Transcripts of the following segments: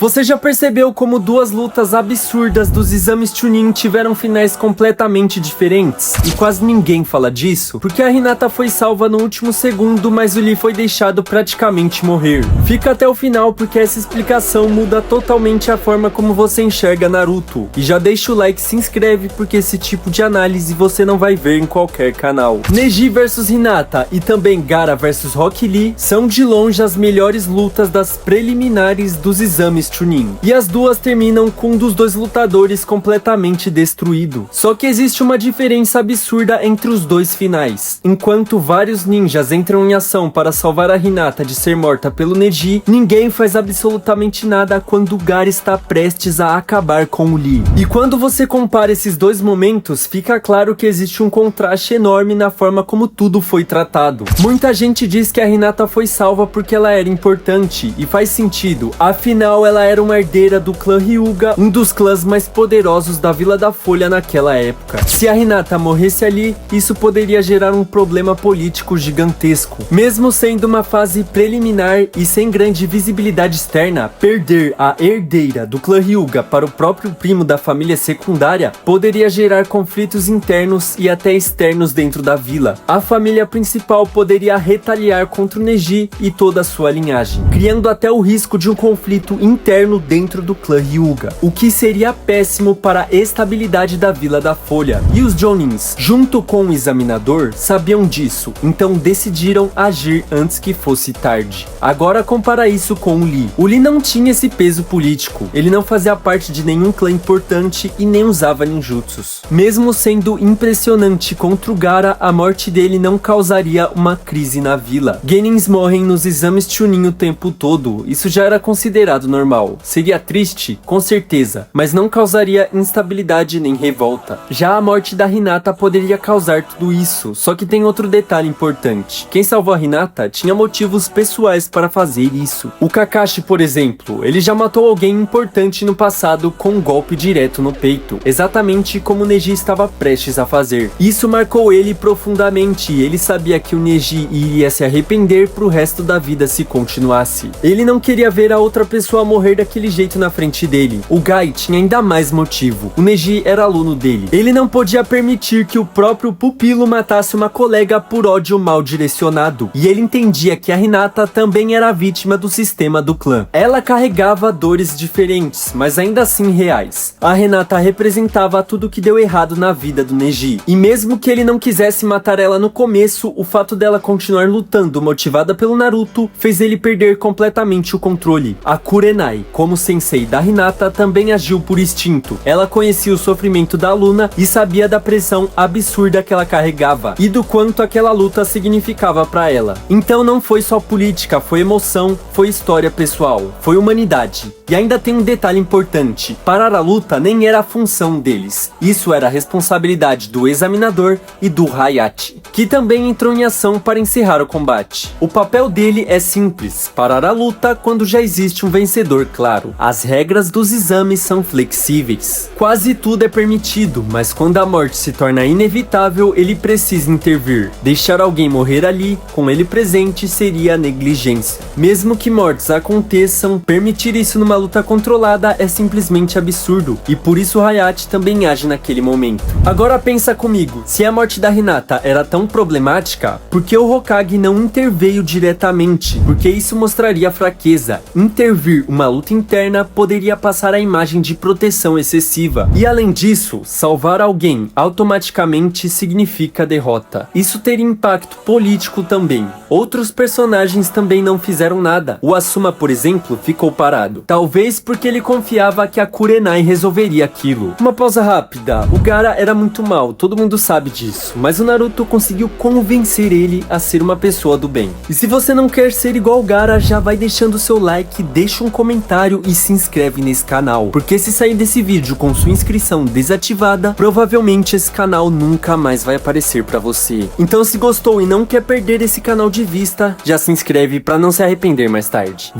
Você já percebeu como duas lutas absurdas dos exames Chunin tiveram finais completamente diferentes? E quase ninguém fala disso, porque a Hinata foi salva no último segundo, mas o Lee foi deixado praticamente morrer. Fica até o final porque essa explicação muda totalmente a forma como você enxerga Naruto. E já deixa o like e se inscreve, porque esse tipo de análise você não vai ver em qualquer canal. Neji vs Hinata e também Gaara vs Rock Lee são de longe as melhores lutas das preliminares dos exames Chunin. E as duas terminam com um dos dois lutadores completamente destruído. Só que existe uma diferença absurda entre os dois finais. Enquanto vários ninjas entram em ação para salvar a Hinata de ser morta pelo Neji, ninguém faz absolutamente nada quando Gaara está prestes a acabar com o Lee. E quando você compara esses dois momentos, fica claro que existe um contraste enorme na forma como tudo foi tratado. Muita gente diz que a Hinata foi salva porque ela era importante, e faz sentido, afinal ela era uma herdeira do clã Hyuga, um dos clãs mais poderosos da Vila da Folha naquela época. Se a Hinata morresse ali, isso poderia gerar um problema político gigantesco. Mesmo sendo uma fase preliminar e sem grande visibilidade externa, perder a herdeira do clã Hyuga para o próprio primo da família secundária poderia gerar conflitos internos e até externos dentro da vila. A família principal poderia retaliar contra o Neji e toda a sua linhagem, criando até o risco de um conflito interno dentro do clã Hyuga, o que seria péssimo para a estabilidade da Vila da Folha. E os Jonins, junto com o examinador, sabiam disso, então decidiram agir antes que fosse tarde. Agora compara isso com o Lee. O Lee não tinha esse peso político, ele não fazia parte de nenhum clã importante e nem usava ninjutsus. Mesmo sendo impressionante contra o Gaara, a morte dele não causaria uma crise na vila. Genins morrem nos exames Chunin o tempo todo, isso já era considerado normal. Seria triste? Com certeza, mas não causaria instabilidade nem revolta. Já a morte da Hinata poderia causar tudo isso, só que tem outro detalhe importante. Quem salvou a Hinata tinha motivos pessoais para fazer isso. O Kakashi, por exemplo, ele já matou alguém importante no passado com um golpe direto no peito, exatamente como o Neji estava prestes a fazer. Isso marcou ele profundamente e ele sabia que o Neji iria se arrepender pro resto da vida se continuasse. Ele não queria ver a outra pessoa morrer daquele jeito na frente dele. O Gai tinha ainda mais motivo. O Neji era aluno dele. Ele não podia permitir que o próprio pupilo matasse uma colega por ódio mal direcionado. E ele entendia que a Hinata também era vítima do sistema do clã. Ela carregava dores diferentes, mas ainda assim reais. A Hinata representava tudo que deu errado na vida do Neji. E mesmo que ele não quisesse matar ela no começo, o fato dela continuar lutando motivada pelo Naruto fez ele perder completamente o controle. A Kurenai, como sensei da Hinata, também agiu por instinto. Ela conhecia o sofrimento da aluna e sabia da pressão absurda que ela carregava e do quanto aquela luta significava para ela. Então não foi só política, foi emoção, foi história pessoal, foi humanidade. E ainda tem um detalhe importante: parar a luta nem era a função deles. Isso era a responsabilidade do examinador e do Hayate, que também entrou em ação para encerrar o combate. O papel dele é simples: parar a luta quando já existe um vencedor claro. As regras dos exames são flexíveis. Quase tudo é permitido, mas quando a morte se torna inevitável, ele precisa intervir. Deixar alguém morrer ali, com ele presente, seria negligência. Mesmo que mortes aconteçam, permitir isso numa luta controlada é simplesmente absurdo, e por isso Hayate também age naquele momento. Agora pensa comigo, se a morte da Hinata era tão problemática, por que o Hokage não interveio diretamente? Porque isso mostraria fraqueza. Intervir uma luta interna poderia passar a imagem de proteção excessiva. E além disso, salvar alguém automaticamente significa derrota. Isso teria impacto político também. Outros personagens também não fizeram nada. O Asuma, por exemplo, ficou parado. Talvez porque ele confiava que a Kurenai resolveria aquilo. Uma pausa rápida. O Gaara era muito mal, todo mundo sabe disso, mas o Naruto conseguiu convencer ele a ser uma pessoa do bem. E se você não quer ser igual o Gaara, já vai deixando o seu like, deixa um comentário e se inscreve nesse canal, porque se sair desse vídeo com sua inscrição desativada, provavelmente esse canal nunca mais vai aparecer pra você. Então se gostou e não quer perder esse canal de vista, já se inscreve pra não se arrepender mais tarde.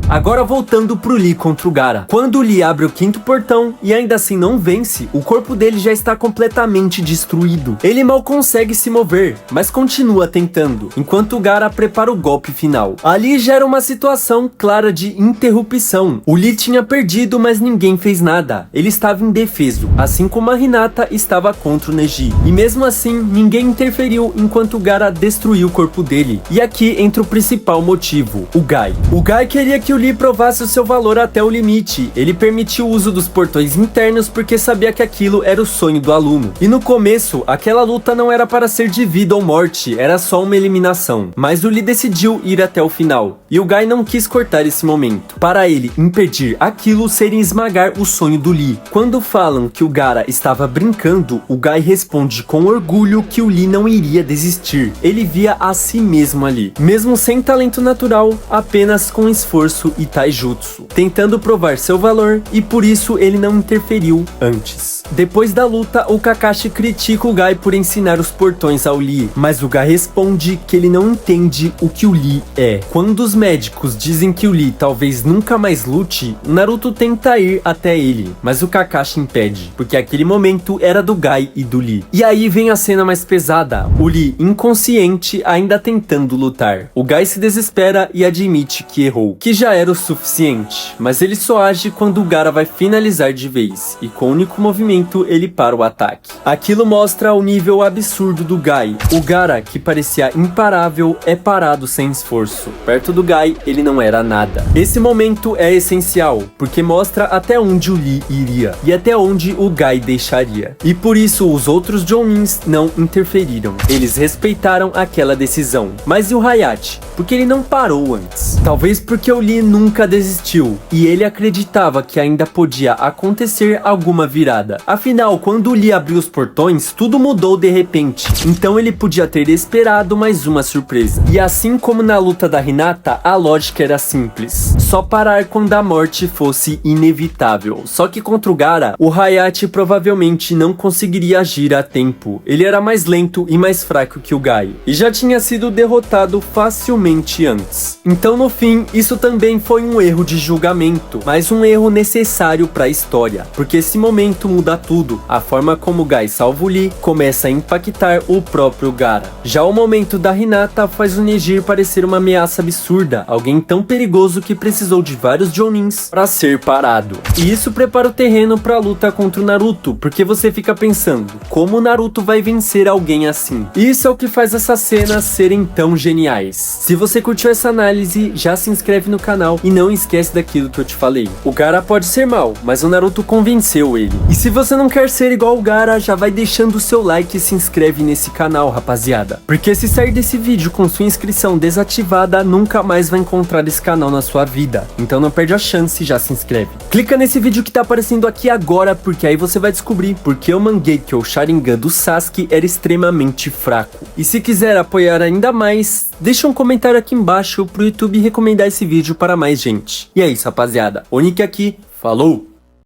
Agora voltando pro Lee contra o Gaara. Quando o Lee abre o quinto portão e ainda assim não vence, o corpo dele já está completamente destruído. Ele mal consegue se mover, mas continua tentando, enquanto o Gaara prepara o golpe final. Ali gera uma situação clara de interrupção intuição. O Lee tinha perdido, mas ninguém fez nada. Ele estava indefeso, assim como a Hinata estava contra o Neji. E mesmo assim, ninguém interferiu enquanto Gaara destruiu o corpo dele. E aqui entra o principal motivo, o Guy. O Guy queria que o Lee provasse o seu valor até o limite. Ele permitiu o uso dos portões internos porque sabia que aquilo era o sonho do aluno. E no começo, aquela luta não era para ser de vida ou morte, era só uma eliminação. Mas o Lee decidiu ir até o final. E o Guy não quis cortar esse momento. Para ele, impedir aquilo seria esmagar o sonho do Lee. Quando falam que o Gaara estava brincando, o Guy responde com orgulho que o Lee não iria desistir. Ele via a si mesmo ali. Mesmo sem talento natural, apenas com esforço e taijutsu. Tentando provar seu valor e por isso ele não interferiu antes. Depois da luta, o Kakashi critica o Guy por ensinar os portões ao Lee, mas o Guy responde que ele não entende o que o Lee é. Quando os médicos dizem que o Lee talvez nunca mais lute, Naruto tenta ir até ele, mas o Kakashi impede, porque aquele momento era do Guy e do Lee. E aí vem a cena mais pesada, o Lee inconsciente ainda tentando lutar. O Guy se desespera e admite que errou, que já era o suficiente, mas ele só age quando o Gaara vai finalizar de vez, e com o único movimento ele para o ataque. Aquilo mostra o nível absurdo do Guy. O Gaara, que parecia imparável, é parado sem esforço. Perto do Guy, ele não era nada. Esse momento é essencial, porque mostra até onde o Lee iria, e até onde o Guy deixaria. E por isso os outros Jounins não interferiram. Eles respeitaram aquela decisão. Mas e o Hayate? Porque ele não parou antes. Talvez porque o Lee nunca desistiu, e ele acreditava que ainda podia acontecer alguma virada. Afinal, quando o Lee abriu os portões, tudo mudou de repente. Então ele podia ter esperado mais uma surpresa. E assim como na luta da Hinata, a lógica era simples. Só parar quando a morte fosse inevitável. Só que contra o Gaara, o Hayate provavelmente não conseguiria agir a tempo. Ele era mais lento e mais fraco que o Guy. E já tinha sido derrotado facilmente antes. Então no fim, isso também foi um erro de julgamento. Mas um erro necessário para a história. Porque esse momento muda tudo. A forma como o Guy salva o Lee começa a impactar o próprio Gaara. Já o momento da Hinata faz o Neji parecer uma ameaça absurda, alguém tão perigoso que precisou de vários Jounins para ser parado. E isso prepara o terreno para a luta contra o Naruto, porque você fica pensando, como o Naruto vai vencer alguém assim? Isso é o que faz essas cenas serem tão geniais. Se você curtiu essa análise, já se inscreve no canal e não esquece daquilo que eu te falei. O Gaara pode ser mal, mas o Naruto convenceu ele. E se você não quer ser igual o Gaara, já vai deixando o seu like e se inscreve nesse canal, rapaziada. Porque se sair desse vídeo com sua inscrição desativada, nunca mais vai encontrar esse canal na sua vida. Então não perde a chance e já se inscreve. Clica nesse vídeo que tá aparecendo aqui agora, porque aí você vai descobrir porque o Mangekyo, o Sharingan do Sasuke, era extremamente fraco. E se quiser apoiar ainda mais, deixa um comentário aqui embaixo pro YouTube recomendar esse vídeo para mais gente. E é isso, rapaziada. O Nick aqui, falou!